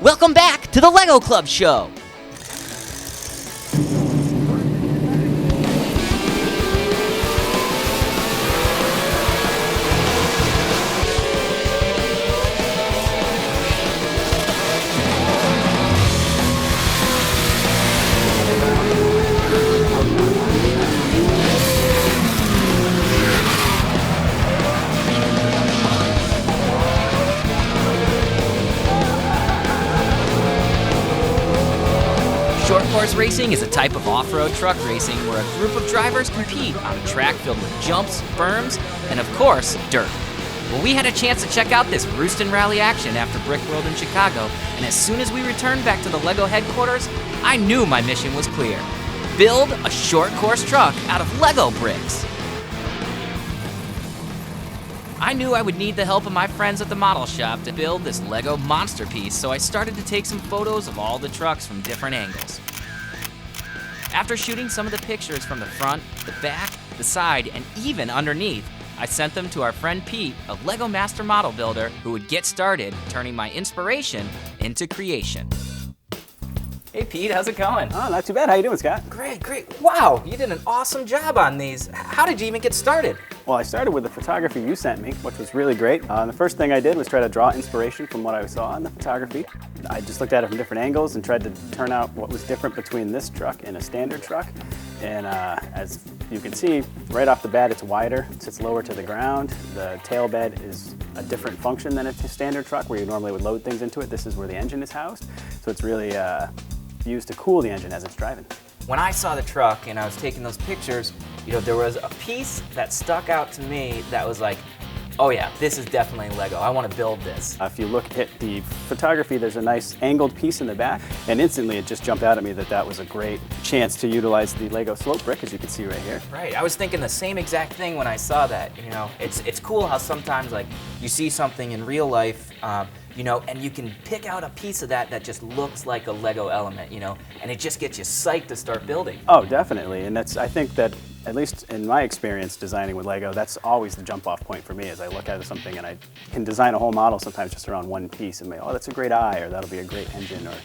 Welcome back to the LEGO Club Show. Short course racing is a type of off-road truck racing where a group of drivers compete on a track filled with jumps, berms, and of course, dirt. Well, we had a chance to check out this Rooston Rally action after Brick World in Chicago, and as soon as we returned back to the LEGO headquarters, I knew my mission was clear. Build a short course truck out of LEGO bricks. I knew I would need the help of my friends at the model shop to build this LEGO monster piece, so I started to take some photos of all the trucks from different angles. After shooting some of the pictures from the front, the back, the side, and even underneath, I sent them to our friend Pete, a LEGO master model builder who would get started turning my inspiration into creation. Hey Pete, how's it going? Oh, not too bad. How you doing, Scott? Great. Wow, you did an awesome job on these. How did you even get started? Well, I started with the photography you sent me, which was really great. The first thing I did was try to draw inspiration from what I saw in the photography. I just looked at it from different angles and tried to turn out what was different between this truck and a standard truck. And as you can see, right off the bat, it's wider, it sits lower to the ground. The tail bed is a different function than a standard truck where you normally would load things into it. This is where the engine is housed. So it's really used to cool the engine as it's driving. When I saw the truck and I was taking those pictures, there was a piece that stuck out to me that was like, oh yeah, this is definitely LEGO. I want to build this. If you look at the photography, there's a nice angled piece in the back, and instantly it just jumped out at me that that was a great chance to utilize the LEGO slope brick, as you can see right here. Right, I was thinking the same exact thing when I saw that. It's cool how sometimes like you see something in real life, and you can pick out a piece of that just looks like a LEGO element, and it just gets you psyched to start building. Oh, definitely, and I think that, at least in my experience designing with LEGO, that's always the jump off point for me, as I look at something and I can design a whole model sometimes just around one piece and be, oh, that's a great eye, or that'll be a great engine, or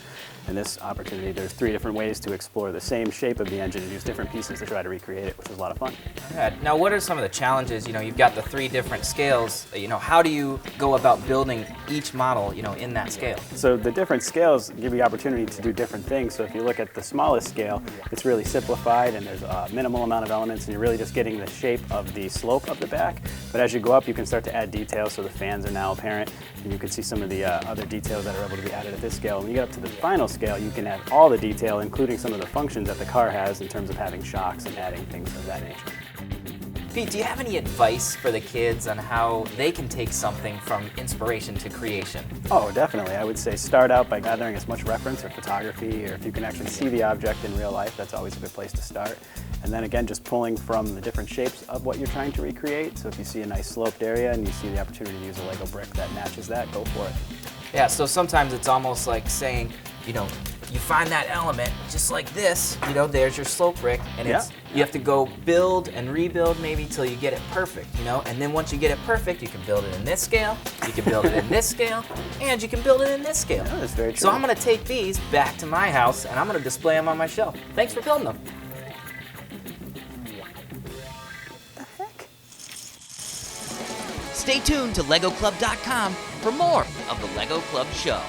in this opportunity, there's 3 different ways to explore the same shape of the engine and use different pieces to try to recreate it, which was a lot of fun. Yeah. Now, what are some of the challenges? You've got the 3 different scales. How do you go about building each model, in that scale? So the different scales give you the opportunity to do different things. So if you look at the smallest scale, it's really simplified and there's a minimal amount of elements and you're really just getting the shape of the slope of the back. But as you go up, you can start to add details, so the fans are now apparent, and you can see some of the other details that are able to be added at this scale. When you get up to the final scale, you can add all the detail, including some of the functions that the car has in terms of having shocks and adding things of that nature. Pete, do you have any advice for the kids on how they can take something from inspiration to creation? Oh, definitely. I would say start out by gathering as much reference or photography, or if you can actually see the object in real life, that's always a good place to start. And then again, just pulling from the different shapes of what you're trying to recreate. So if you see a nice sloped area and you see the opportunity to use a LEGO brick that matches that, go for it. Yeah, so sometimes it's almost like saying, you find that element just like this, there's your slope brick, and you have to go build and rebuild maybe till you get it perfect, and then once you get it perfect, you can build it in this scale, you can build it in this scale, and you can build it in this scale. Yeah, that's very true. So I'm going to take these back to my house and I'm going to display them on my shelf. Thanks for building them. Stay tuned to LegoClub.com for more of the LEGO Club Show.